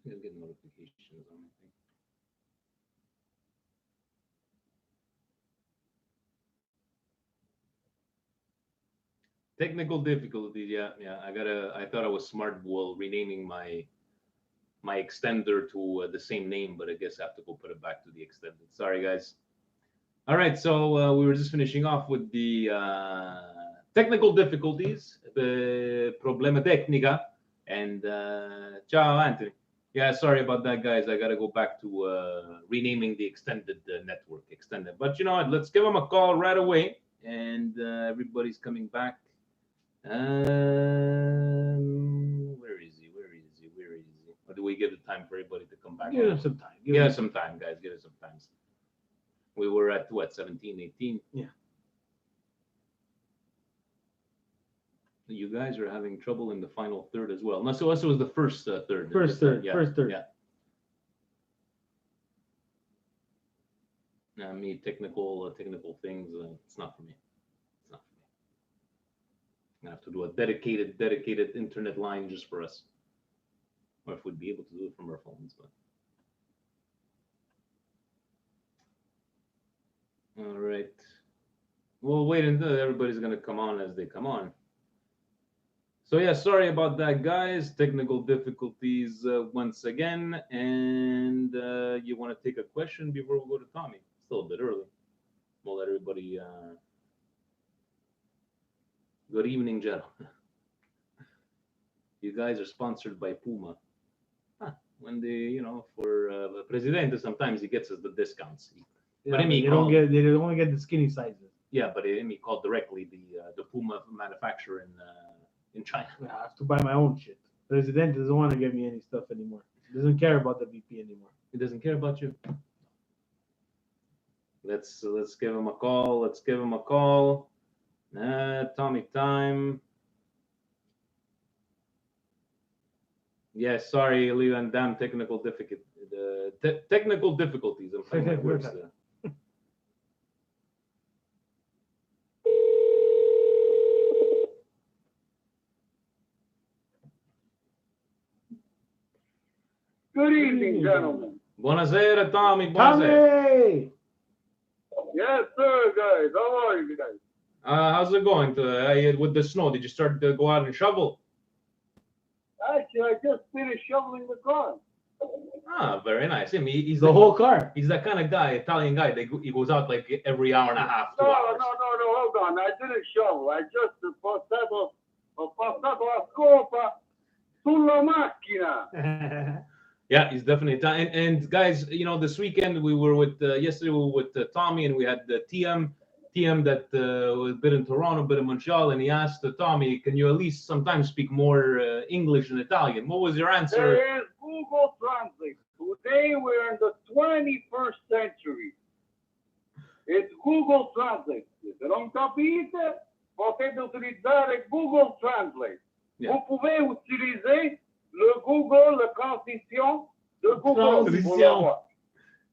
I'll get notifications on my thing. Technical difficulties. Yeah, yeah. I thought I was smart while renaming my extender to the same name, but I guess I have to go put it back to the extended. Sorry, guys. All right, so we were just finishing off with the technical difficulties, the problema tecnica, and ciao, Anthony. Yeah, sorry about that, guys. I got to go back to renaming the extended network, extended. But you know what? Let's give them a call right away, and everybody's coming back. Where is he? Where is he? Where is he? Or do we give the time for everybody to come back? Give us some time. Give us some time, guys. Give us some time. We were at what, 17, 18? Yeah. You guys are having trouble in the final third as well. No, so it was the first third. First third. Yeah, First third. Yeah. Me technical things. It's not for me. It's not for me. I have to do a dedicated internet line just for us, or if we'd be able to do it from our phones. But all right, we'll wait until everybody's gonna come on as they come on. So yeah, sorry about that, guys. Technical difficulties once again. And you want to take a question before we go to Tommy? Still a bit early. We'll let everybody. Good evening, gentlemen. You guys are sponsored by Puma. Huh. When they, for Presidente, sometimes he gets us the discounts. Yeah, but they don't get. They only get the skinny sizes. Yeah, but he called directly the Puma manufacturer in China. I have to buy my own shit. President doesn't want to give me any stuff anymore. He doesn't care about the VP anymore. He doesn't care about you. Let's give him a call. Let's give him a call. Tommy time. Yeah, sorry, Leon. Damn technical technical difficulties. I'm finding my words there. Good evening, gentlemen. Buonasera, Tommy. Buonasera. Tommy! Yes, sir, guys. How are you guys? How's it going with the snow? Did you start to go out and shovel? Actually, I just finished shoveling the car. Ah, very nice. He's the whole car. He's that kind of guy, Italian guy. He goes out like every hour and a half. No, hold on. I didn't shovel. I just ho passato la scopa sulla macchina. Yeah, he's definitely Italian. And guys, this weekend we were with yesterday we were with Tommy, and we had the TM that was a bit in Toronto, a bit in Montreal, and he asked Tommy, "Can you at least sometimes speak more English and Italian?" What was your answer? There is Google Translate. Today we're in the 21st century. It's Google Translate. Se non capite, potete utilizzare Google Translate. Yeah. Vous pouvez utiliser le Google, la transition de Google. Transition.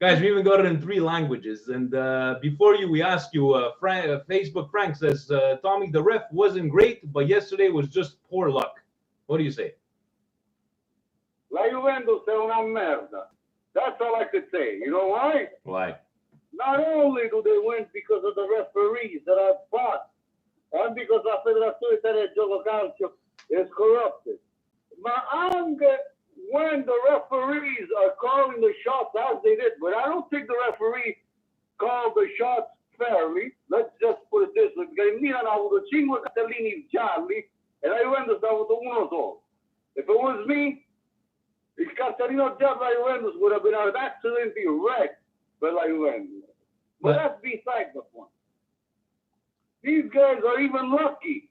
Guys, we even got it in 3 languages. And before we ask you, Facebook Frank says, Tommy, the ref wasn't great, but yesterday was just poor luck. What do you say? La Juventus è una merda. That's all I could say. You know why? Why? Not only do they win because of the referees that are bought, and because la Federazione Italiana del Gioco Calcio is corrupted, but anche when the referees are calling the shots as they did, but I don't think the referee called the shots fairly. Let's just put it this way, perché il Milan ha avuto 5 cartellini gialli e la Juventus ha avuto uno solo. If it was me, il cartellino giallo della Juventus would have been absolutely red for la Juventus. But that's beside the point. These guys are even lucky.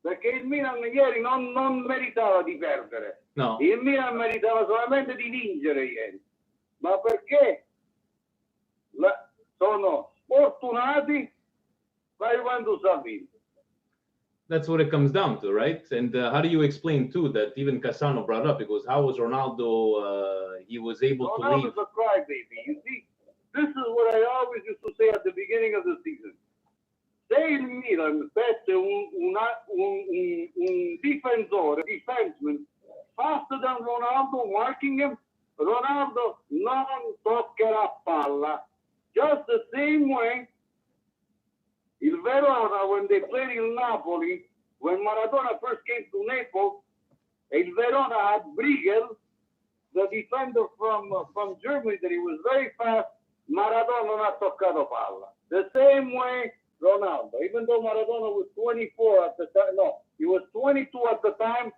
Perché il Milan ieri non meritava di perdere. No. Il Milan meritava solamente di vincere ieri. Ma perché sono sfortunati, la Juventus ha vinto. That's what it comes down to, right? And how do you explain too that even Cassano brought up? Because how was Ronaldo? He was able to leave. Ronaldo's a crybaby. You see, this is what I always used to say at the beginning of the season. Se il Milan mette un difensore, defenseman, faster than Ronaldo, marking him, Ronaldo non toccherà palla. Just the same way, il Verona, when they played in Napoli, when Maradona first came to Naples, il Verona had Briegel, the defender from Germany, that he was very fast. Maradona non ha toccato palla. The same way, Ronaldo, even though Maradona was 24 at the time, no, he was 22 at the time,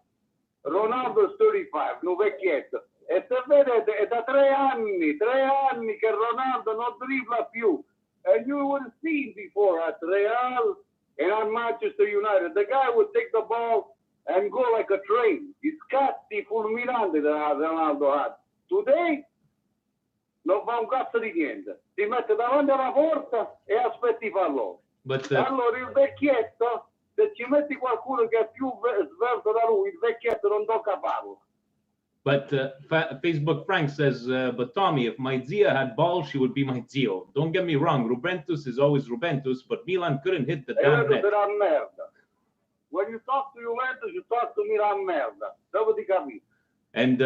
Ronaldo is 35, no vecchietto. E se vedete, è da 3 anni che Ronaldo non dribbla più. And you would have seen before at Real and at Manchester United, the guy would take the ball and go like a train. It's scatti fulminante that Ronaldo had. Today, non fa un cazzo di niente. Si mette davanti alla porta e aspetta i palloni. But Allora il vecchietto, se ci metti qualcuno che è più svelto da lui, il vecchietto non tocca palla. But Facebook Frank says, but Tommy, if Maizia had balls, she would be Maizio. Don't get me wrong, Rubentus is always Rubentus, but Milan couldn't hit the damn net. Milan merda. When you talk to Juventus, you talk to Milan merda. Dopo ti capisci. And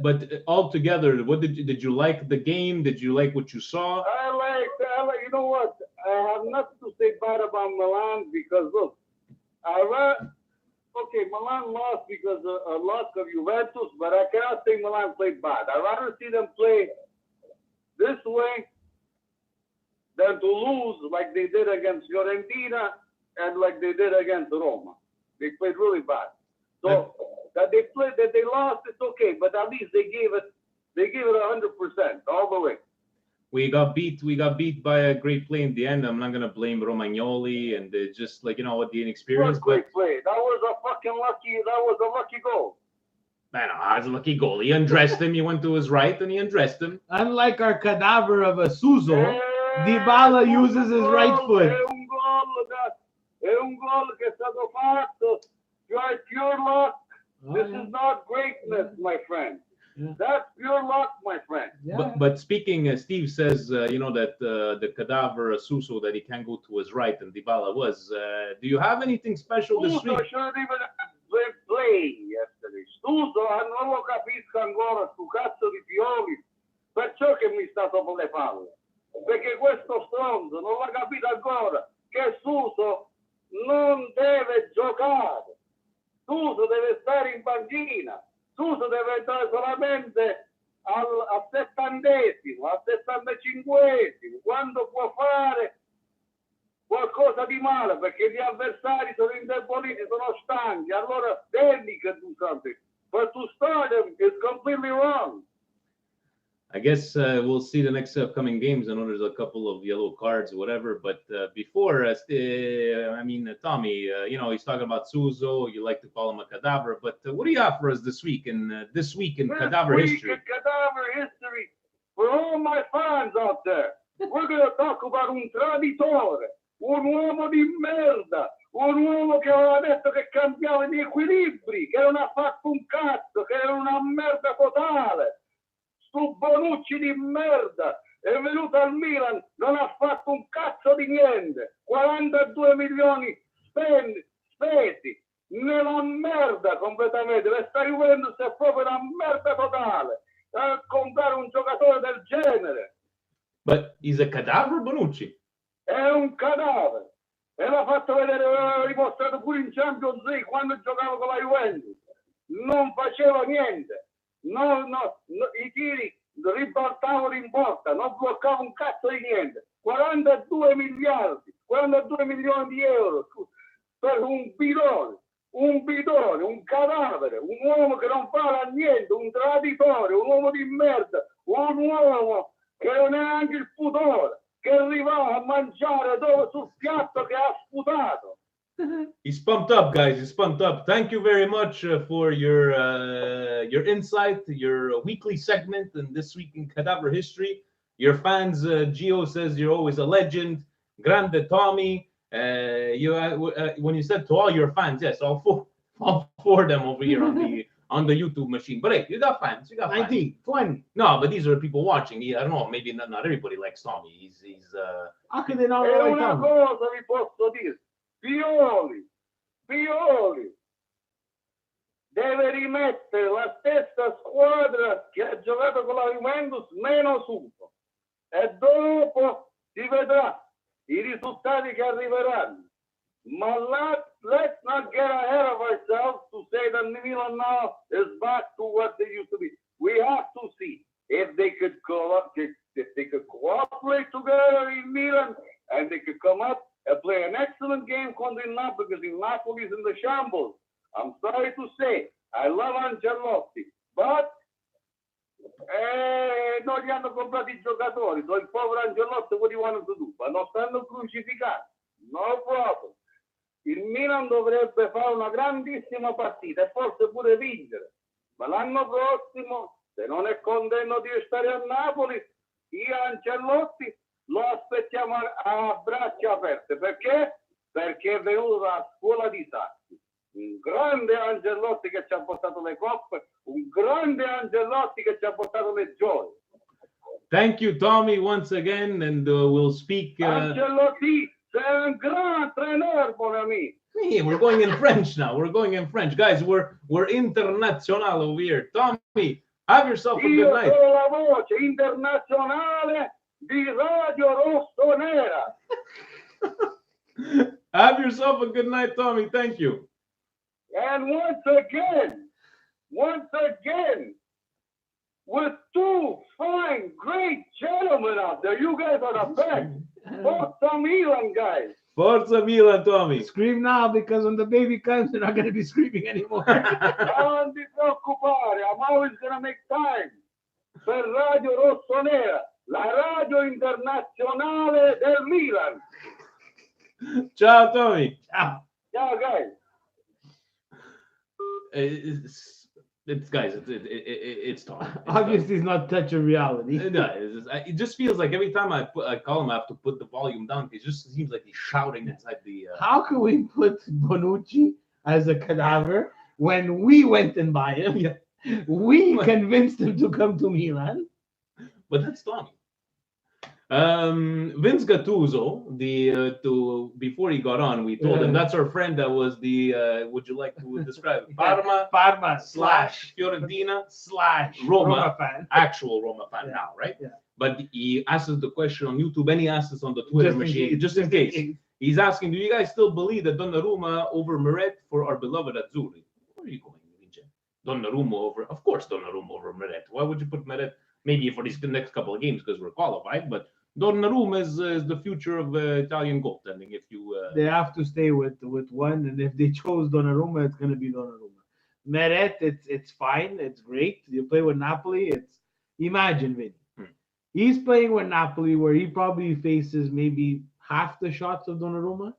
but altogether, what did you like the game? Did you like what you saw? I like, you know what? I have nothing to say bad about Milan because look, okay, Milan lost because of a loss of Juventus, but I cannot say Milan played bad. I'd rather see them play this way than to lose like they did against Fiorentina and like they did against Roma. They played really bad. So that they lost, it's okay, but at least they gave it 100% all the way. We got beat by a great play in the end. I'm not gonna blame Romagnoli and just like the inexperience. Great play. That was a lucky goal. Man, that's a lucky goal. He undressed him. He went to his right and he undressed him. Unlike our cadaver of a Suso, Dybala uses his right foot. È un gol che è stato fatto. Pure luck. This is not greatness, my friend. Yeah. That's pure luck, my friend. Yeah. But speaking, Steve says, that the cadaver Suso that he can't go to his right and Dybala was. Do you have anything special this week? Suso shouldn't even play yesterday. Suso non lo capisco ancora stu cazzo di Pioli. Perciò che mi sta sopra le palle. Perché questo stronzo non l'ha capito ancora che Suso non deve giocare. Suso deve stare in panchina. Suso deve entrare solamente al 70esimo, al 75esimo, quando può fare qualcosa di male, perché gli avversari sono indeboliti, sono stanchi. Allora, devi do something. But to start him is completely wrong. I guess we'll see the next upcoming games. I know there's a couple of yellow cards or whatever, but before, Tommy, he's talking about Suso. You like to call him a cadaver, but what do you have for us this week in cadaver history? In cadaver history, for all my fans out there, we're going to talk about un traditore, un uomo di merda, un uomo che aveva detto che cambiava gli equilibri, che non ha fatto un cazzo, che era una merda totale. Su Bonucci di merda, è venuto al Milan, non ha fatto un cazzo di niente, 42 milioni spesi, nella merda completamente, questa Juventus è proprio una merda totale, a comprare un giocatore del genere. But he's a cadaver, Bonucci? È un cadavere, e l'ha fatto vedere, l'ha dimostrato pure in Champions League quando giocava con la Juventus, non faceva niente. No, i tiri ribaltavano in porta, non bloccava un cazzo di niente. 42 milioni di euro per un bidone, un cadavere, un uomo che non fa niente, un traditore, un uomo di merda, un uomo che non ha neanche il pudore, che arrivava a mangiare sul piatto che ha sputato. He's pumped up, guys. He's pumped up. Thank you very much for your insight, your weekly segment, and this week in Cadaver history. Your fans, Gio says you're always a legend. Grande Tommy, When you said to all your fans, yes, all four of them over here on the YouTube machine. But hey, you got fans. You got fans. 19, 20. No, but these are people watching. I don't know. Maybe not everybody likes Tommy. He's How could they not E like una Tommy? cosa vi posso dire, Pioli deve rimettere la stessa squadra che ha giocato con la Juventus meno subito e dopo si vedrà i risultati che arriveranno. Ma let's not get ahead of ourselves to say that Milan now is back to what they used to be. We have to see if they could cooperate together in Milan and they could come up and play an excellent game contra il Napoli because il Napoli is in the shambles. I'm sorry to say, I love Ancelotti, but non gli hanno comprato i giocatori. So il povero Ancelotti, what do you want him to do? Ma non stanno crucificando. No problem. Il Milan dovrebbe fare una grandissima partita e forse pure vincere. Ma l'anno prossimo, se non è contento di stare a Napoli, io Ancelotti lo aspettiamo a braccia aperte. Perché? Perché è venuto dalla scuola di Sassi. Un grande Ancelotti che ci ha portato le coppe, un grande Ancelotti che ci ha portato le gioie. Thank you, Tommy, once again, and we'll speak. Ancelotti, c'est un grand entraîneur, mon ami. Hey, we're going in French now. We're going in French, guys. We're international over here. Tommy, have yourself a good Io night. sono la voce internazionale di Radio Rossonera. Have yourself a good night, Tommy. Thank you. And once again, with two fine, great gentlemen out there. You guys are the best. Forza Milan, guys. Forza Milan, Tommy. Scream now because when the baby comes, they're not going to be screaming anymore. Non ti preoccupare, I'm always going to make time per Radio Rossonera, la radio internazionale del Milan. Ciao, Tommy. Ciao. Ciao, guys. It's guys. It's Tommy. It's Obviously, it's not touching reality. Tommy. No, it just feels like every time I call him, I have to put the volume down. It just seems like he's shouting inside the. How can we put Bonucci as a cadaver when we went and buy him? Yeah. We convinced him to come to Milan. But that's Tommy. Vince Gattuso, before he got on, we told him that's our friend that was the. Would you like to describe it? Parma slash Fiorentina slash Roma fan. actual Roma fan Yeah. now, right? Yeah. But he asked us the question on YouTube and he asked us on the Twitter machine, just in case. He's asking, do you guys still believe that Donnarumma over Meret for our beloved Azzurri? Where are you going, Vince? Donnarumma over, of course, Donnarumma over Meret. Why would you put Meret? Maybe for these next couple of games because we're qualified, but Donnarumma is the future of Italian goaltending. If you They have to stay with one, and if they chose Donnarumma, it's going to be Donnarumma. Meret, it's fine, it's great. You play with Napoli, imagine, Vinny. He's playing with Napoli where he probably faces maybe half the shots of Donnarumma,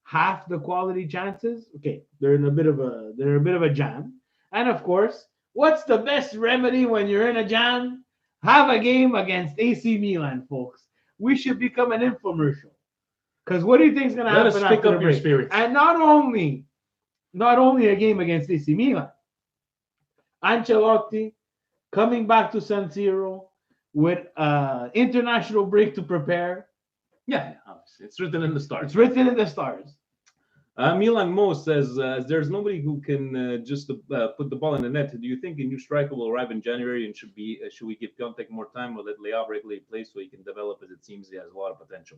half the quality chances. Okay, they're in a bit of a jam. And of course, what's the best remedy when you're in a jam? Have a game against AC Milan, folks. We should become an infomercial. Because what do you think is going to happen let us after pick the up your break? spirits. And not only a game against AC Milan, Ancelotti coming back to San Siro with international break to prepare. Yeah, obviously. It's written in the stars. It's written in the stars. Milan Mo says, there's nobody who can just put the ball in the net. Do you think a new striker will arrive in January and should we give Piontek more time or let Leao regularly play so he can develop as it seems he has a lot of potential?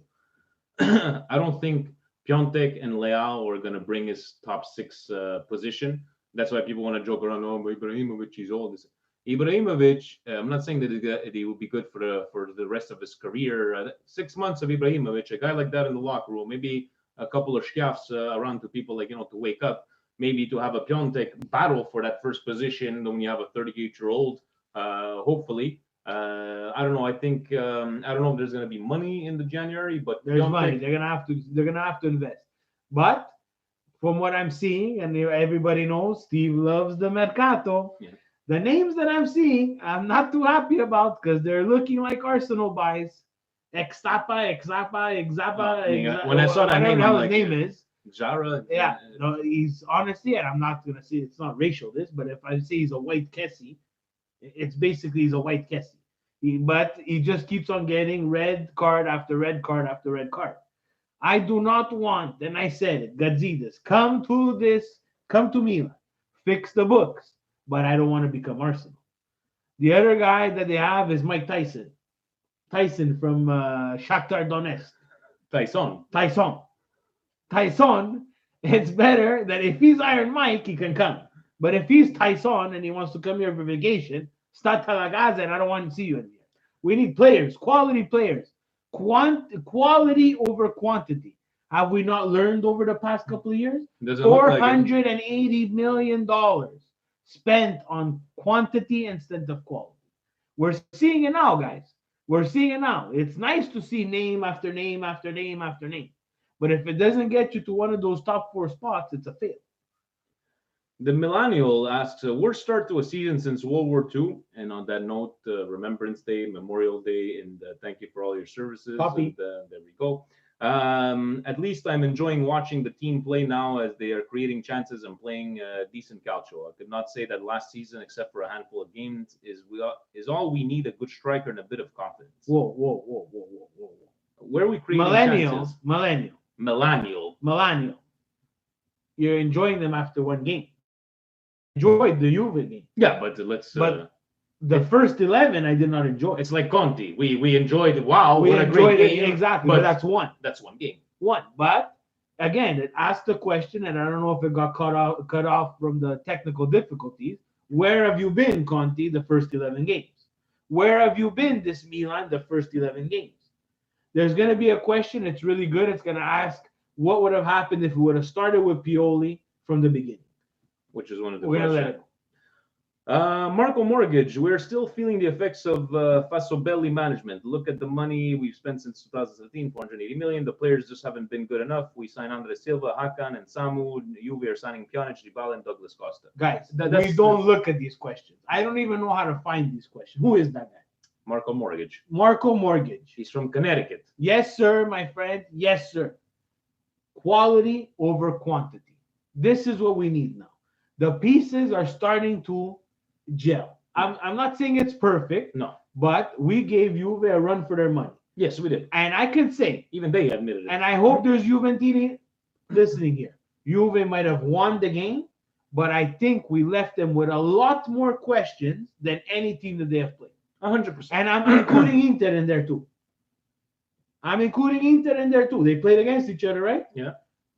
I don't think Piontek and Leao are going to bring his top six position. That's why people want to joke around, oh, Ibrahimovic, he's old. Ibrahimovic, I'm not saying that he will be good for the rest of his career. 6 months of Ibrahimovic, a guy like that in the locker room, maybe a couple of schiaffs around to people to wake up, maybe to have a Piontek battle for that first position when you have a 38-year-old, hopefully. I don't know. I think I don't know if there's going to be money in the January, but there's money. They're gonna have to invest. But from what I'm seeing, and everybody knows, Steve loves the mercato. Yeah. The names that I'm seeing, I'm not too happy about because they're looking like Arsenal buys. Exapa, when I saw that whatever name, the I'm hell like, his name is. Jara. Yeah, no, he's honestly, and I'm not gonna say it's not racial, but if I say he's a white Kessie, it's basically he's a white Kessie. But he just keeps on getting red card after red card after red card. I do not want, and I said it, Gazidis, come to Milan, fix the books, but I don't want to become Arsenal. The other guy that they have is Mike Tyson. Tyson from Shakhtar Donetsk. Tyson, it's better that if he's Iron Mike, he can come. But if he's Tyson and he wants to come here for vacation, start Talagaza, and I don't want to see you in here. We need players, quality players. Quality over quantity. Have we not learned over the past couple of years? Doesn't look like it. $480 million spent on quantity instead of quality. We're seeing it now, guys. We're seeing it now. It's nice to see name after name after name after name. But if it doesn't get you to one of those top 4 spots, it's a fail. The Millennial asks, worst start to a season since World War II. And on that note, Remembrance Day, Memorial Day, and thank you for all your services. Copy. And, there we go. At least I'm enjoying watching the team play now as they are creating chances and playing decent calcio. I could not say that last season, except for a handful of games, is all we need, a good striker and a bit of confidence. Whoa. Where are we creating chances? Millennial. You're enjoying them after one game. Enjoyed the Juve game. Yeah, but let's. But the first 11, I did not enjoy. It's like Conti. We enjoyed it. Wow, we what a enjoyed great it game. exactly. But that's one. That's one game. One. But again, it asked the question, and I don't know if it got cut off from the technical difficulties. Where have you been, Conti, the first 11 games? Where have you been this Milan, the first 11 games? There's going to be a question. It's really good. It's going to ask what would have happened if we would have started with Pioli from the beginning. Which is one of the We're going to let questions. it go. Marco Mortgage, we're still feeling the effects of Fasobelli management. Look at the money we've spent since 2017, 480 million. The players just haven't been good enough. We signed Andre Silva, Hakan, and Samu. Juve are signing Pjanic, Dybala, and Douglas Costa. Guys, we don't look at these questions. I don't even know how to find these questions. Who is that guy? Marco Mortgage. Marco Mortgage. He's from Connecticut. Yes, sir, my friend. Yes, sir. Quality over quantity. This is what we need now. The pieces are starting to gel. I'm not saying it's perfect. No. But we gave Juve a run for their money. Yes, we did. And I can say, even they admitted it. And I hope there's Juventini listening here. Juve might have won the game, but I think we left them with a lot more questions than any team that they have played. 100%. And I'm including Inter in there too. They played against each other, right? Yeah.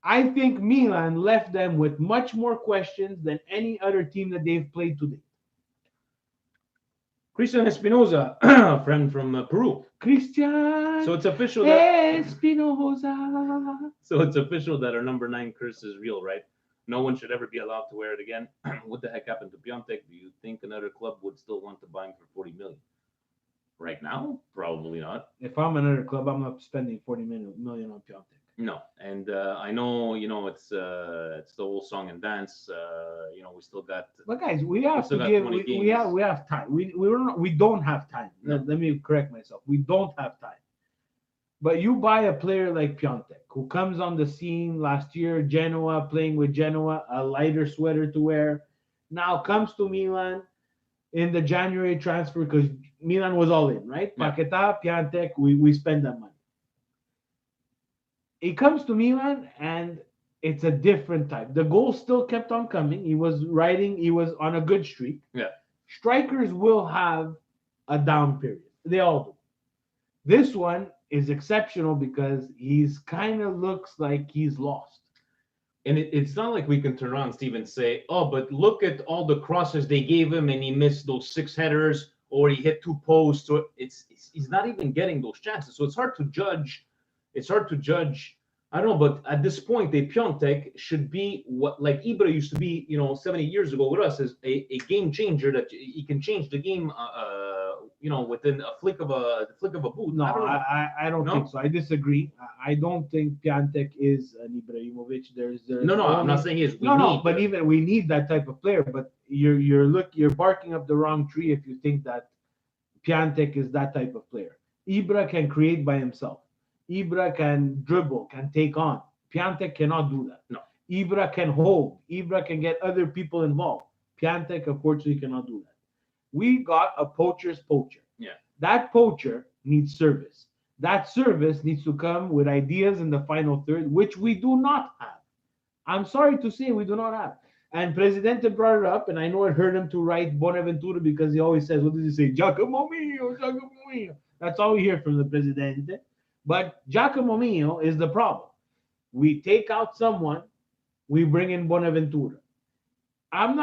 I think Milan left them with much more questions than any other team that they've played today. Christian Espinoza, a friend from Peru. Christian. So it's official that Espinoza. So it's official that our number 9 curse is real, right? No one should ever be allowed to wear it again. What the heck happened to Piontek? Do you think another club would still want to buy him for 40 million? Right now, probably not. If I'm another club, I'm not spending 40 million on Piontek. No, and I know, it's the whole song and dance. We still got. But guys, we have to give. We have time. We don't have time. No. Let me correct myself. We don't have time. But you buy a player like Piontek, who comes on the scene last year, Genoa, playing with Genoa, a lighter sweater to wear, now comes to Milan in the January transfer because Milan was all in, right? Yeah. Paquetá, Piontek, we spend that money. He comes to Milan and it's a different type. The goals still kept on coming. He was on a good streak. Yeah. Strikers will have a down period. They all do. This one is exceptional because he's kind of looks like he's lost. And it's not like we can turn around, Steve, and say, oh, but look at all the crosses they gave him and he missed those 6 headers or he hit 2 posts. Or he's not even getting those chances. So it's hard to judge. I don't know, but at this point, the Piontek should be what like Ibra used to be, 70 years ago with us, as a game changer that he can change the game, within a flick of a boot. No, I don't think so. I disagree. I don't think Piontek is an Ibrahimovic. No, I'm not saying he is. But even we need that type of player. But you're barking up the wrong tree if you think that Piontek is that type of player. Ibra can create by himself. Ibra can dribble, can take on. Piatek cannot do that. No. Ibra can hold. Ibra can get other people involved. Piatek, unfortunately, cannot do that. We got a poacher's poacher. Yeah. That poacher needs service. That service needs to come with ideas in the final third, which we do not have. I'm sorry to say we do not have. And Presidente brought it up, and I know it hurt him to write Bonaventura because he always says, what does he say? Giacomo mio, Giacomo mio. That's all we hear from the Presidente. But Giacomo mio is the problem. We take out someone, we bring in Bonaventura. I'm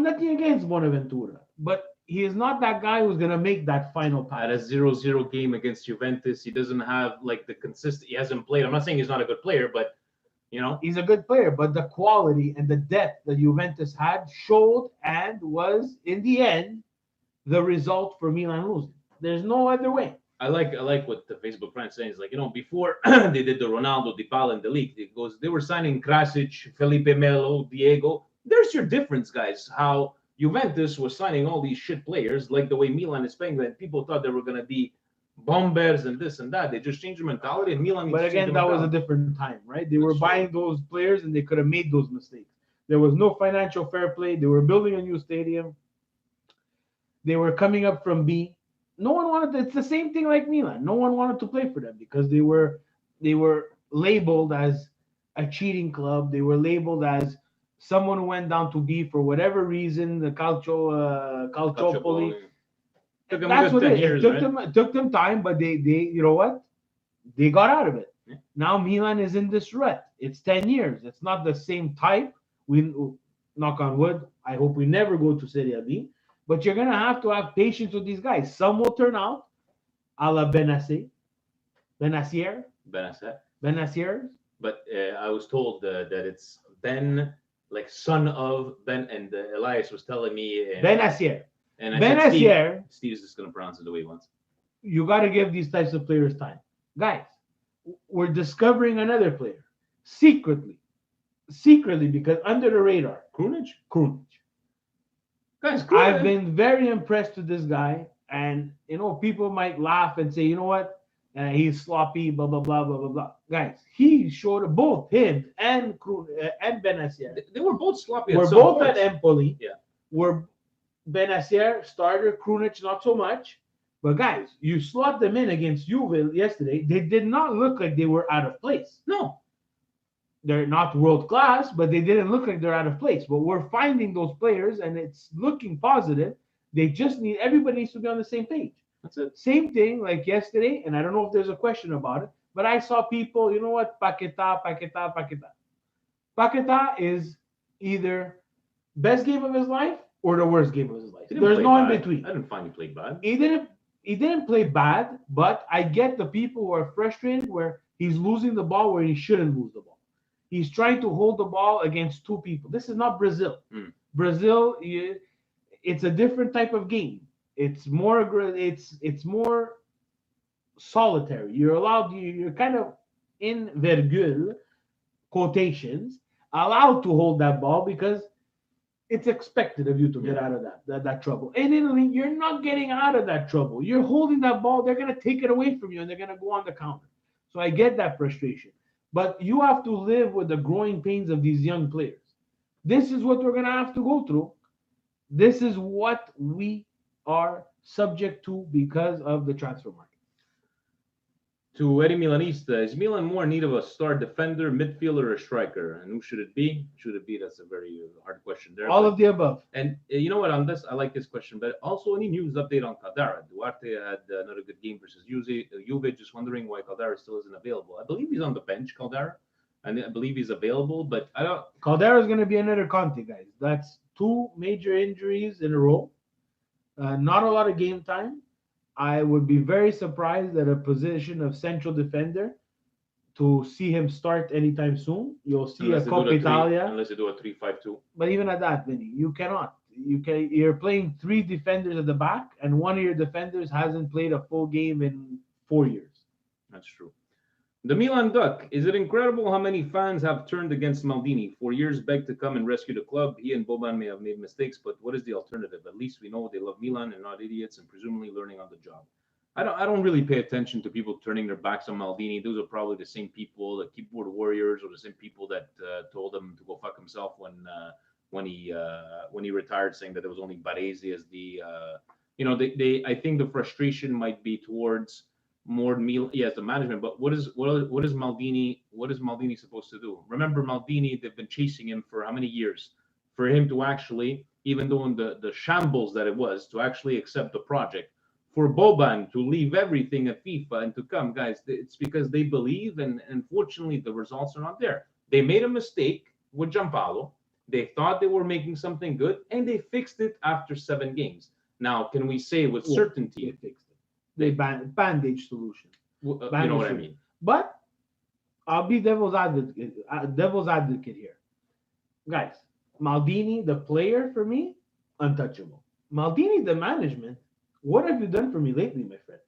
nothing against Bonaventura, but he is not that guy who's gonna make that final At pass. a 0-0 game against Juventus, he doesn't have like the consistent. He hasn't played. I'm not saying he's not a good player, but you know, He's a good player, but the quality and the depth that Juventus had showed and was in the end the result for Milan losing. There's no other way. I like what the Facebook friend saying. Is like, before they did the Ronaldo, Dybala, and the league, it goes they were signing Krasic, Felipe Melo, Diego. There's your difference, guys. How Juventus was signing all these shit players, like the way Milan is playing. That people thought they were gonna be bombers and this and that. They just changed their mentality, and Milan. But again, that was a different time, right? They were That's true. buying those players and they could have made those mistakes. There was no financial fair play. They were building a new stadium. They were coming up from B. No one wanted to, it's the same thing like Milan. No one wanted to play for them because they were labeled as a cheating club. They were labeled as someone who went down to B for whatever reason, the Calciopoli. Took them That's a good what 10 it is. years, It took them time, but they you know what? They got out of it. Yeah. Now Milan is in this rut. It's 10 years. It's not the same type. We knock on wood. I hope we never go to Serie B. But you're gonna have to have patience with these guys. Some will turn out, a la Benacer, Benacer. Benacer. But I was told that it's Ben, like son of Ben, and Elias was telling me. Benacer. And I said, Benacer. Steve's just gonna pronounce it the way he wants. You got to give these types of players time, guys. We're discovering another player secretly, because under the radar, Krunic? Krunic. Guys, I've been very impressed with this guy, and people might laugh and say, you know what, he's sloppy, blah blah blah blah blah blah. Guys, he showed both him and Benacer. They were both sloppy. We're some both points. at Empoli. Yeah. We're Benacer starter, Krunic not so much. But guys, you slot them in against Juve yesterday. They did not look like they were out of place. No. They're not world class, but they didn't look like they're out of place. But we're finding those players, and it's looking positive. They just everybody needs to be on the same page. That's it. Same thing like yesterday, and I don't know if there's a question about it, but I saw people, you know what, Paqueta. Paqueta is either best game of his life or the worst game of his life. He didn't There's play no in bad. between. I didn't find he played bad. He didn't play bad, but I get the people who are frustrated where he's losing the ball where he shouldn't lose the ball. He's trying to hold the ball against two people. This is not Brazil. Brazil, it's a different type of game. It's more it's more solitary. You're kind of in virgule quotations allowed to hold that ball because it's expected of you to get out of that trouble. In Italy, you're not getting out of that trouble. You're holding that ball. They're going to take it away from you, and they're going to go on the counter. So I get that frustration. But you have to live with the growing pains of these young players. This is what we're going to have to go through. This is what we are subject to because of the transfer market. To Eddie Milanista, is Milan more in need of a star defender, midfielder, or striker? And who should it be? That's a very hard question there. All of the above. And you know what? On this, I like this question. But also, any news update on Caldara? Duarte had another good game versus Juve. Just wondering why Caldara still isn't available. I believe he's on the bench, Caldara, and I believe he's available. But I don't. Caldera is going to be another Conte, guys. That's 2 major injuries in a row. Not a lot of game time. I would be very surprised at a position of central defender to see him start anytime soon. You'll see Unless a they do Coppa the Italia. Unless they do a 3-5-2. But even at that, Vinny, you cannot. You're playing 3 defenders at the back, and one of your defenders hasn't played a full game in 4 years. That's true. The Milan Duck. Is it incredible how many fans have turned against Maldini? For years begged to come and rescue the club. He and Boban may have made mistakes, but what is the alternative? At least we know they love Milan and not idiots and presumably learning on the job. I don't really pay attention to people turning their backs on Maldini. Those are probably the same people, the keyboard warriors, or the same people that told him to go fuck himself when he retired, saying that there was only Baresi as the they I think the frustration might be towards more Milan, yes, the management. But what is Maldini supposed to do? Remember, Maldini, they've been chasing him for how many years for him to actually, even though in the shambles that it was, to actually accept the project. For Boban to leave everything at FIFA and to come, guys, it's because they believe, and unfortunately the results are not there. They made a mistake with Giampaolo. They thought they were making something good, and they fixed it after 7 games. Now, can we say with They certainty? fixed it. They bandage solution. You know what I mean? But I'll be devil's advocate here, guys. Maldini, the player, for me, untouchable. Maldini, the management. What have you done for me lately, my friend?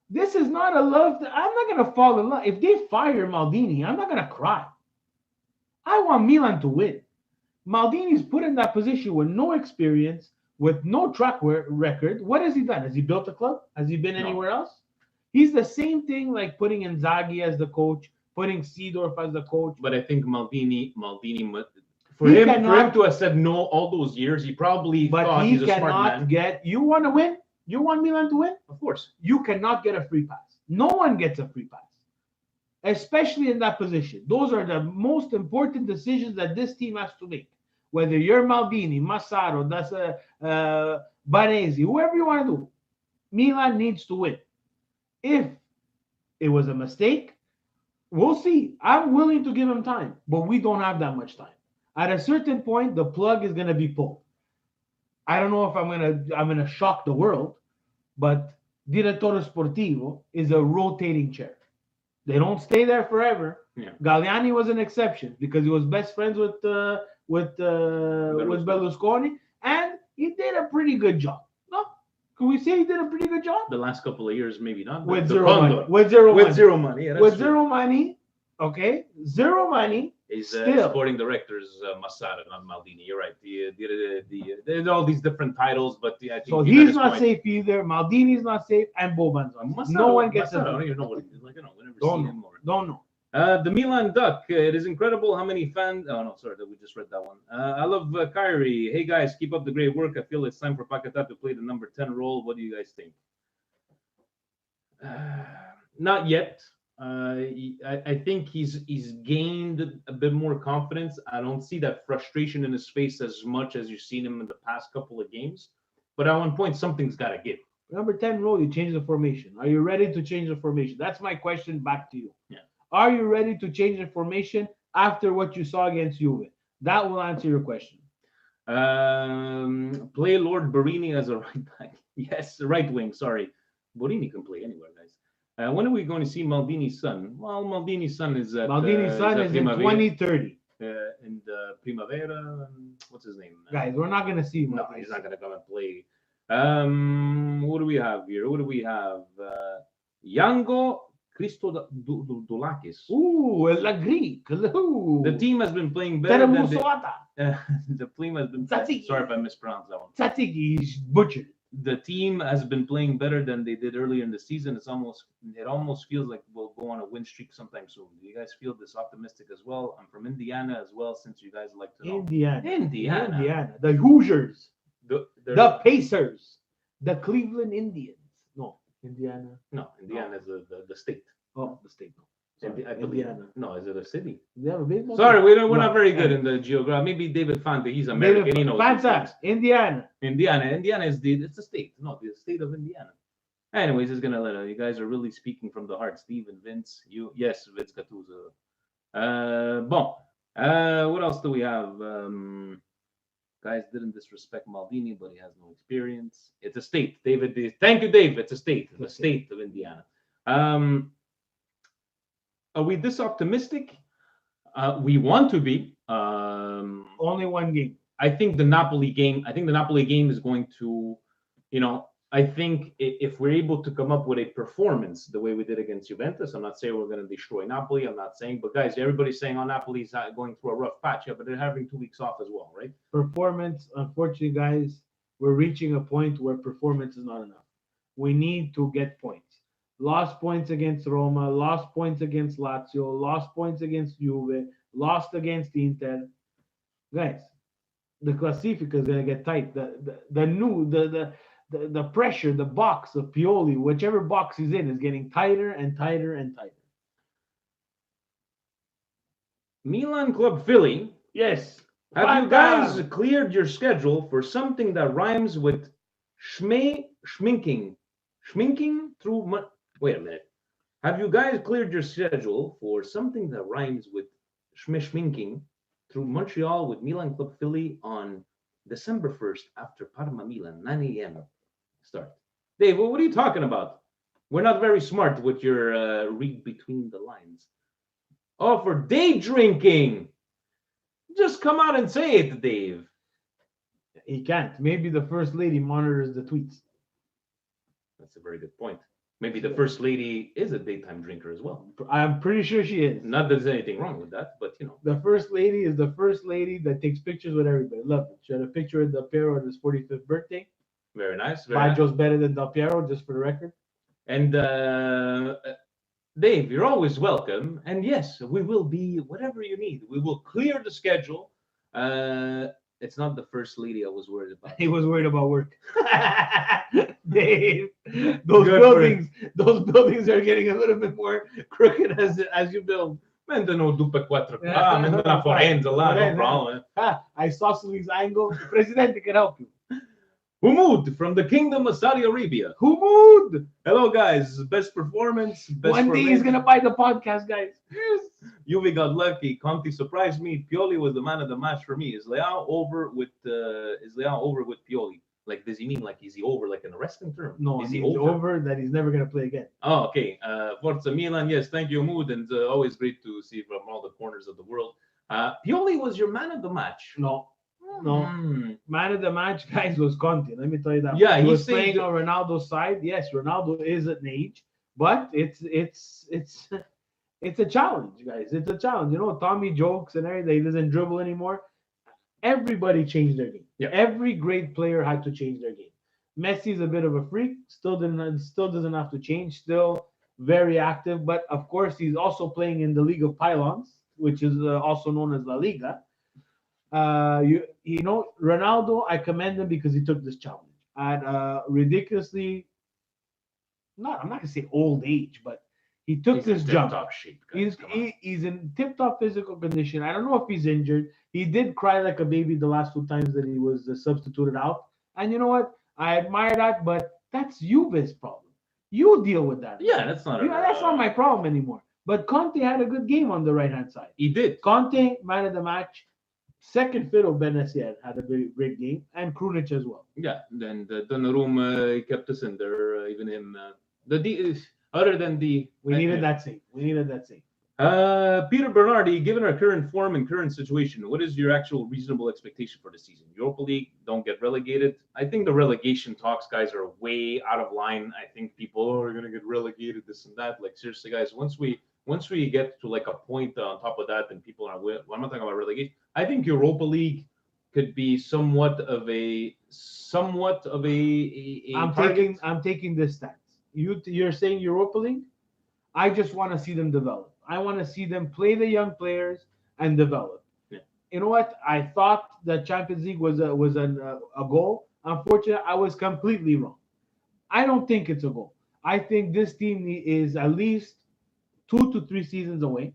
This is not a love. I'm not gonna fall in love. If they fire Maldini, I'm not gonna cry. I want Milan to win. Maldini's put in that position with no experience, with no track record. What has he done? Has he built a club? Has he been anywhere else? He's the same thing like putting Inzaghi as the coach, putting Seedorf as the coach. But I think Maldini, for him to have said no all those years, he probably thought he's a smart man. You want to win? You want Milan to win? Of course. You cannot get a free pass. No one gets a free pass, especially in that position. Those are the most important decisions that this team has to make. Whether you're Maldini, Massaro, Baresi, whoever you want to do, Milan needs to win. If it was a mistake, we'll see. I'm willing to give him time, but we don't have that much time. At a certain point, the plug is gonna be pulled. I don't know if I'm gonna shock the world, but Direttore Sportivo is a rotating chair. They don't stay there forever. Yeah. Galliani was an exception because he was best friends with Berlusconi, and he did a pretty good job. No, can we say he did a pretty good job? The last couple of years, maybe not. With zero money. With zero money. Yeah, with zero money. Okay, zero money. He's still. sporting directors, Massaro, not Maldini. You're right. There's all these different titles, but I think so he's not safe either. Maldini's not safe, and Boban's not safe. Massaro, No one gets Massaro, it. I don't even know what he's like. I never Don't seen know. him or. Don't know. The Milan Duck. It is incredible how many fans. Oh no, sorry, we just read that one. I love Kyrie. Hey guys, keep up the great work. I feel it's time for Paquetá to play the number 10 role. What do you guys think? Not yet. I think he's gained a bit more confidence. I don't see that frustration in his face as much as you've seen him in the past couple of games. But at one point, something's got to give. Number 10 role, you change the formation. Are you ready to change the formation? That's my question back to you. Yeah. Are you ready to change the formation after what you saw against Juve? That will answer your question. Play Lord Barini as a right back. Yes, right wing. Sorry. Barini can play anywhere, guys. When are we going to see Maldini's son? Well, Maldini's son is at Maldini's son is in 2030. In the Primavera. What's his name? Guys, we're not going to see him. No, he's not going to come and play. What do we have here? What do we have? Yango Christodoulakis. Ooh, la Greek. Ooh. The team has been playing better than the team has been. Tzatziki. Sorry if I mispronounced that one. Tzatziki is butchered. The team has been playing better than they did earlier in the season. It almost feels like we'll go on a win streak sometime soon. Do you guys feel this optimistic as well? I'm from Indiana as well, since you guys like to know. Indiana. The Hoosiers. The Pacers. The Cleveland Indians. No, Indiana. No, Indiana is the state. Oh, the state. I believe. Indiana. No, is it a city? They have a baseball Sorry, team? we're not very good in the geography. Maybe David Fanta, he's American. He knows these things. Indiana. Indiana is it's a state. No, the state of Indiana. Anyways, just gonna let you guys are really speaking from the heart. Steve and Vince, yes, Vince Gattuso. What else do we have? Guys didn't disrespect Maldini, but he has no experience. It's a state, David. Thank you, Dave. It's a state, the state of Indiana. Are we this optimistic? We want to be. Only one game. I think the Napoli game is going to, I think if we're able to come up with a performance the way we did against Juventus, I'm not saying we're going to destroy Napoli. I'm not saying, but guys, everybody's saying, Napoli's going through a rough patch. Yeah, but they're having 2 weeks off as well, right? Performance, unfortunately, guys, we're reaching a point where performance is not enough. We need to get points. Lost points against Roma, lost points against Lazio, lost points against Juve, lost against Inter. Guys, the Classifica is gonna get tight. The pressure, the box of Pioli, whichever box he's in, is getting tighter and tighter and tighter. Milan Club Philly. Yes. Have you guys cleared your schedule for something that rhymes with schminking? Schminking through wait a minute. Have you guys cleared your schedule for something that rhymes with schminking through Montreal with Milan Club Philly on December 1st after Parma Milan, 9 a.m. start? Dave, what are you talking about? We're not very smart with your read between the lines. Oh, for day drinking. Just come out and say it, Dave. He can't. Maybe the first lady monitors the tweets. That's a very good point. Maybe the first lady is a daytime drinker as well. I'm pretty sure she is. Not that there's anything wrong with that, but you know. The first lady is the first lady that takes pictures with everybody. Love it. She had a picture of Del Piero on his 45th birthday. Very nice. Very nice. Baggio's better than Del Piero, just for the record. And Dave, you're always welcome. And yes, we will be whatever you need. We will clear the schedule. It's not the first lady I was worried about. He was worried about work. Dave, those buildings are getting a little bit more crooked as you build. Mendano dupe 4K, Mendana Forenza, no problem. I saw Sully's angle. Presidente can help you. Humud from the Kingdom of Saudi Arabia. Humud! Hello, guys. Best performance. Best One day he's going to buy the podcast, guys. Yes. Juve got lucky. Conte surprised me. Pioli was the man of the match for me. Is Leao over with Pioli? Like, does he mean like is he over like in a wrestling term? No, is he over that he's never going to play again. Oh, okay. Forza Milan. Yes, thank you, Humud, and always great to see from all the corners of the world. Pioli was your man of the match. No. Man of the match, guys, was Conte. Let me tell you that. Yeah, he was playing on Ronaldo's side. Yes, Ronaldo is an age, but it's a challenge, guys. It's a challenge. You know, Tommy jokes and everything. He doesn't dribble anymore. Everybody changed their game. Yeah. Every great player had to change their game. Messi's a bit of a freak. Still doesn't have to change. Still very active, but of course he's also playing in the League of Pylons, which is also known as La Liga. You know, Ronaldo, I commend him because he took this challenge at ridiculously, I'm not gonna say old age, but he took this jump. Shape, guys. He's in tip-top physical condition. I don't know if he's injured. He did cry like a baby the last 2 times that he was substituted out. And you know what? I admire that, but that's Juve's problem. You deal with that. Yeah, that's not. That's not my problem anymore. But Conte had a good game on the right-hand side. He did. Conte, man of the match. Second fiddle, Bennacer had a great game, and Krunic as well. Yeah, then the Donnarumma kept us in there, even him. Other than the... We needed that save. Peter Bernardi, given our current form and current situation, what is your actual reasonable expectation for the season? Europa League, don't get relegated. I think the relegation talks, guys, are way out of line. I think people are going to get relegated, this and that. Like, seriously, guys, once we get to like a point on top of that, then people are. I'm not talking about relegation. I think Europa League could be somewhat of a. I'm taking this stance. You're saying Europa League? I just want to see them develop. I want to see them play the young players and develop. Yeah. You know what? I thought that Champions League was a goal. Unfortunately, I was completely wrong. I don't think it's a goal. I think this team is at least 2 to 3 seasons away.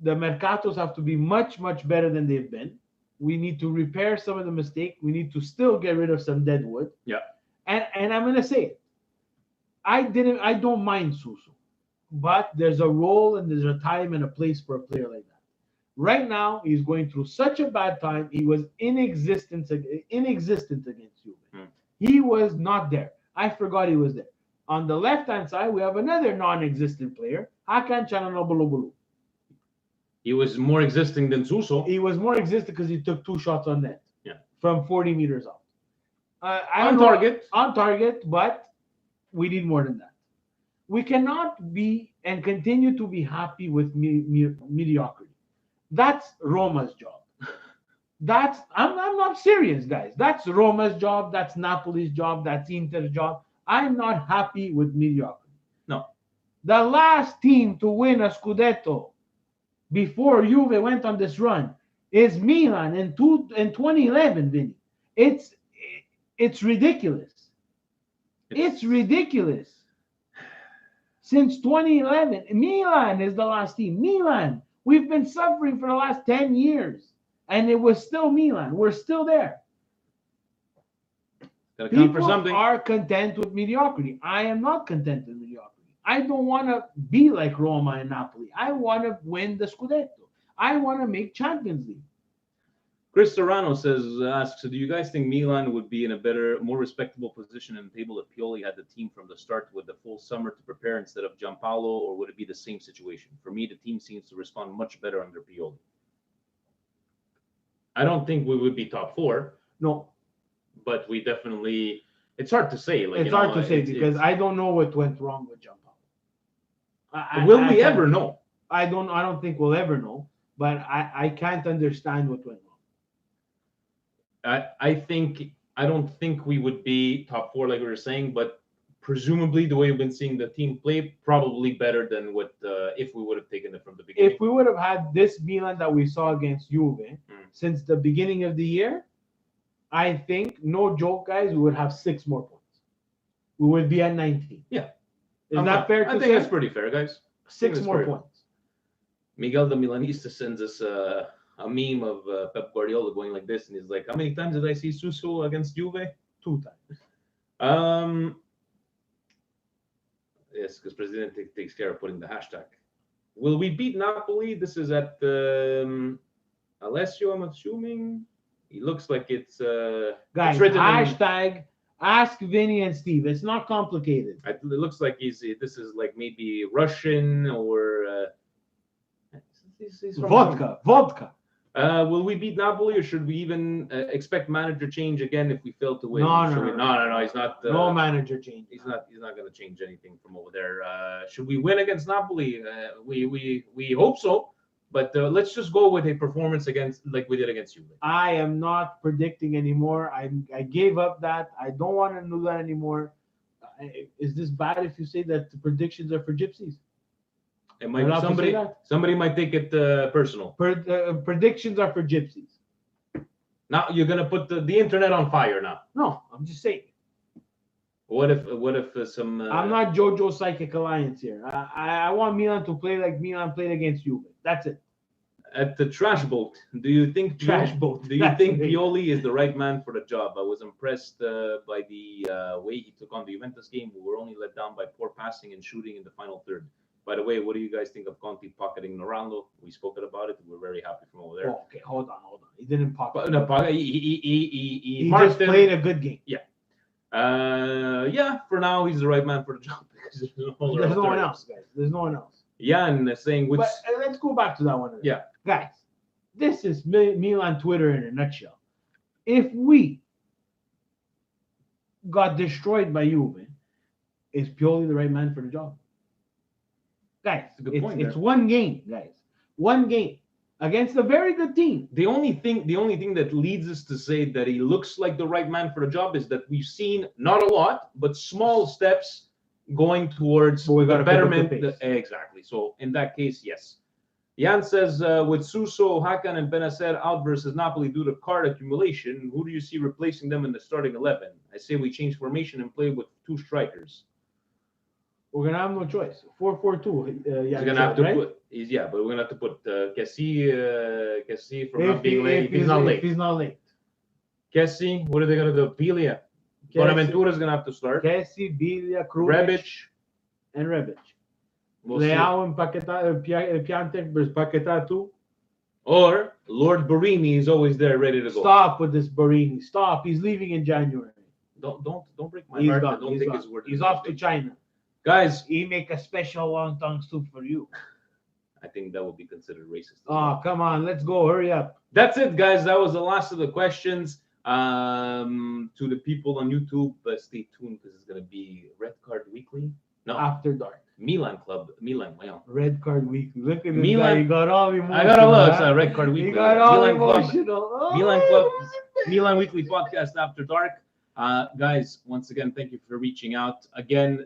The mercatos have to be much, much better than they've been. We need to repair some of the mistakes. We need to still get rid of some dead wood. Yeah. And I'm gonna say it. I don't mind Suso, but there's a role and there's a time and a place for a player like that. Right now, he's going through such a bad time. He was inexistent against you. He was not there. I forgot he was there. On the left-hand side, we have another non-existent player, Hakan Çalhanoğlu. He was more existing than Suso. He was more existent because he took 2 shots on net. Yeah. From 40 meters out. On target, but we need more than that. We cannot be and continue to be happy with mediocrity. That's Roma's job. I'm not serious, guys. That's Roma's job. That's Napoli's job. That's Inter's job. I'm not happy with mediocrity. No. The last team to win a Scudetto before Juve went on this run is Milan in 2011, Vinny. It's ridiculous. It's ridiculous. Since 2011, Milan is the last team. Milan. We've been suffering for the last 10 years, and it was still Milan. We're still there. Gotta count for People something. are content with mediocrity. I am not content with mediocrity. I don't want to be like Roma and Napoli. I want to win the Scudetto. I want to make Champions League. Chris Serrano asks, do you guys think Milan would be in a better, more respectable position in the table if Pioli had the team from the start with the full summer to prepare instead of Giampaolo, or would it be the same situation? For me, the team seems to respond much better under Pioli. I don't think we would be top four, No, but we definitely. It's hard to say. Like it's hard to say because I don't know what went wrong with Giampaolo. Will we ever know? I don't think we'll ever know, but I can't understand what went wrong. I don't think we would be top four like we were saying, but presumably the way we've been seeing the team play, probably better than what if we would have taken it from the beginning. If we would have had this Milan that we saw against Juve since the beginning of the year, I think, no joke, guys, we would have 6 more points. We would be at 19. Yeah. Is that fair to I think say? that's pretty fair, guys. 6 more points. Miguel the Milanista sends us a meme of Pep Guardiola going like this, and he's like, how many times did I see Suso against Juve? 2 times. Yes, because President takes care of putting the hashtag. Will we beat Napoli? This is at Alessio, I'm assuming. It looks like it's Guys, it's written hashtag ask Vinny and Steve. It's not complicated. it looks like this is like maybe Russian or he's from Vodka. Will we beat Napoli, or should we even expect manager change again if we fail to win? No. He's not. No manager change. He's not going to change anything from over there. Should we win against Napoli? We hope so, but let's just go with a performance against like we did against Juve. I am not predicting anymore. I gave up that. I don't want to do that anymore. Is this bad if you say that the predictions are for gypsies? It might somebody might take it personal. Predictions are for gypsies. Now you're gonna put the internet on fire now. No, I'm just saying. What if some? I'm not JoJo Psychic Alliance here. I want Milan to play like Milan played against Juve. That's it. At the trash boat, do you think Pioli is the right man for the job? I was impressed by the way he took on the Juventus game. We were only let down by poor passing and shooting in the final third. By the way, what do you guys think of Conte pocketing Ronaldo? We spoke about it. We're very happy from over there. Oh, okay, hold on. He didn't pocket. He just played a good game. Yeah. For now, he's the right man for the job because there's no one else, guys. There's no one else. Yeah, and saying which. But let's go back to that one. Yeah, guys, this is Milan Twitter in a nutshell. If we got destroyed by Juve, is Pioli the right man for the job? Guys, it's one game, guys. One game against a very good team. The only thing that leads us to say that he looks like the right man for the job is that we've seen not a lot, but small steps going towards the betterment. Exactly. So in that case, yes. Jan says, with Suso, Hakan, and Benacer out versus Napoli due to card accumulation, who do you see replacing them in the starting 11? I say we change formation and play with 2 strikers. We're gonna have no choice. 4-4-2. He's gonna have to put. But we're gonna have to put Kessie from not being late. If he's not late. Kessie, what are they gonna do? Biglia. Bonaventura is gonna have to start. Kessie, Biglia, Krunic, and Rebic. Leao and Piatek versus Paquetá too. Or Lord Barini is always there, ready to go. Stop with this Barini. Stop. He's leaving in January. Don't break my heart. Gone. Don't take his word. He's off to China. Guys, he make a special wonton soup for you. I think that would be considered racist. Oh, come on. Let's go. Hurry up. That's it, guys. That was the last of the questions. To the people on YouTube, stay tuned because it's going to be Red Card Weekly. No. After Dark. Milan. Wow. Red Card Weekly. Look at Milan. Guy. He got all emotional. I got a look. Red Card Weekly. He got all emotional. Milan Club. Milan Weekly Podcast After Dark. Guys, once again, thank you for reaching out. Again,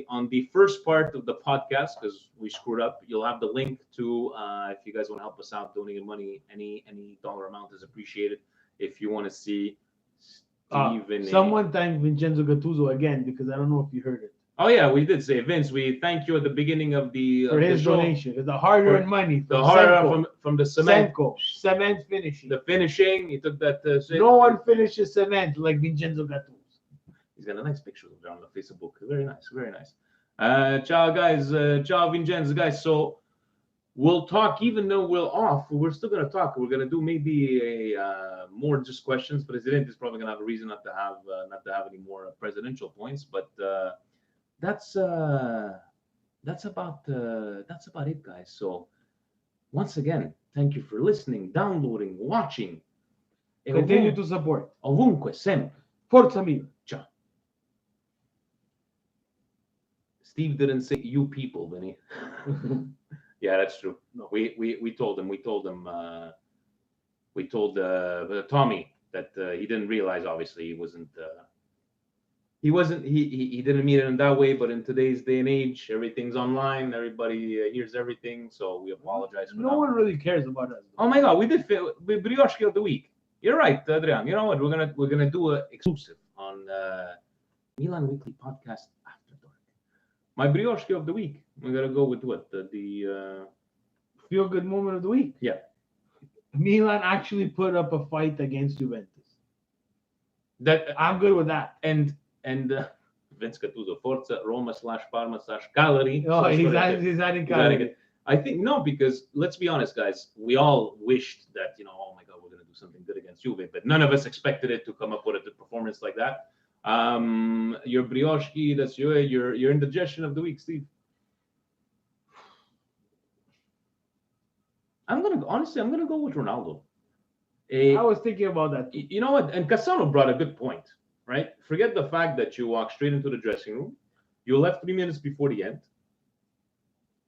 on the first part of the podcast, because we screwed up, you'll have the link to if you guys want to help us out, donating money, any dollar amount is appreciated. If you want to see Stephen, someone thanked Vincenzo Gattuso again because I don't know if you heard it. Oh yeah, we did say Vince. We thank you at the beginning of the For his show. donation, it's the hard-earned money. The hard from the cement, Cement finishing. the finishing. He took that. No one finishes cement like Vincenzo Gattuso. He's got a nice picture of it on the Facebook. Very nice, very nice. Ciao, guys. Ciao, Vincenzo, guys. So we'll talk, even though we're off. We're still gonna talk. We're gonna do maybe a more just questions. President is probably gonna have a reason not to have any more presidential points. But that's about it, guys. So once again, thank you for listening, downloading, watching. Continue to support. Ovunque, sempre. Forza Milan. Ciao. Steve didn't say you people, Vinny. Yeah, that's true. No. We told him. We told Tommy that he didn't realize. Obviously, he didn't mean it in that way. But in today's day and age, everything's online. Everybody hears everything. So we apologize for that. No one really cares about us. Oh my God, we did Brioche of the week. You're right, Adrian. You know what? We're gonna do an exclusive on Milan Weekly Podcast After Dark. My Brioche of the week. We're gonna go with what the Feel good moment of the week. Yeah. Milan actually put up a fight against Juventus. that I'm good with that. and Vince Gattuso, Forza Roma /Parma/Cagliari. Oh, So he's sorry, adding He's adding Cagliari. it. I think no, because let's be honest, guys. We all wished that oh my God, we're gonna do something good against Juve, but none of us expected it to come up with a performance like that. Your brioche, that's your indigestion of the week, Steve. I'm gonna go with Ronaldo. I was thinking about that. You know what? And Cassano brought a good point, right? Forget the fact that you walked straight into the dressing room. You left 3 minutes before the end.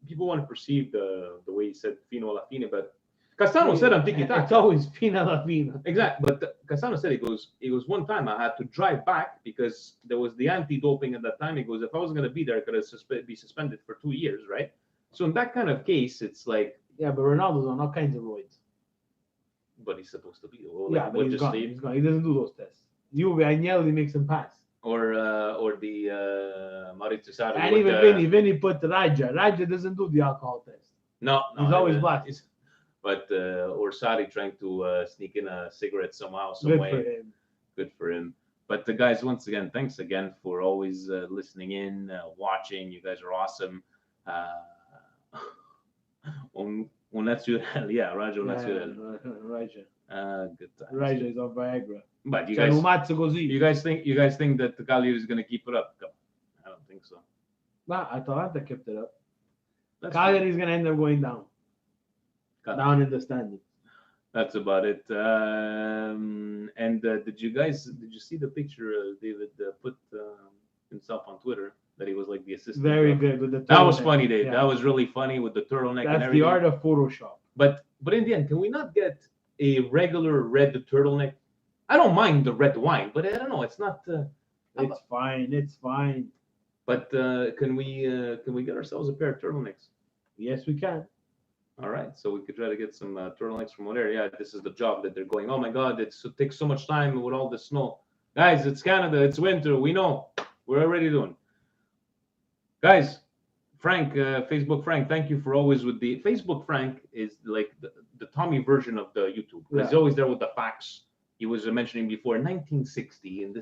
People want to perceive the way he said "fino alla fine," but Cassano said on tiki It's taka. always fina la fina. Exactly, but Cassano said it goes one time I had to drive back because there was the anti-doping at that time. He goes, if I was going to be there, I could have be suspended for 2 years, right? So in that kind of case, it's like, Yeah, but Ronaldo's on all kinds of roids. but he's supposed to be. Well, Yeah, like, but we'll he's just gone. leave. He's gone. He doesn't do those tests. Juve, Agnelli makes him pass. Or the Maurizio Sarri. And with even Vinny put Raja. Raja doesnn't do the alcohol test. No, He's always black. But or Sarri trying to sneak in a cigarette somehow, some Good way. for him. Good for him. But the guys, once again, thanks again for always listening in, watching. You guys are awesome. Un natural, yeah, Raja natural. Raja. Good times. Raja is on Viagra. But you C'è guys, un mazzo così. you guys think that the Cagliari is going to keep it up? Come on. I don't think so. Nah, Atalanta kept it up. That's Cagliari is going to end up going down. Down in the standings. That's about it. And did you see the picture David put himself on Twitter that he was like the assistant? Very good with the That was turtleneck. funny, Dave. Yeah. That was really funny with the turtleneck and That's everything. the art of Photoshop. But in the end, can we not get a regular red turtleneck? I don't mind the red wine, but I don't know. It's not. It's fine. It's fine. But can we get ourselves a pair of turtlenecks? Yes, we can. All right, so we could try to get some turtlenecks from over there. Yeah, this is the job that they're going. Oh my God, it takes so much time with all the snow. Guys, it's Canada. It's winter. We know. We're already doing. Guys, Frank, Facebook Frank, thank you for always with the Facebook Frank is like the Tommy version of the YouTube. He's Yeah. always there with the facts. He was mentioning before 1960, and this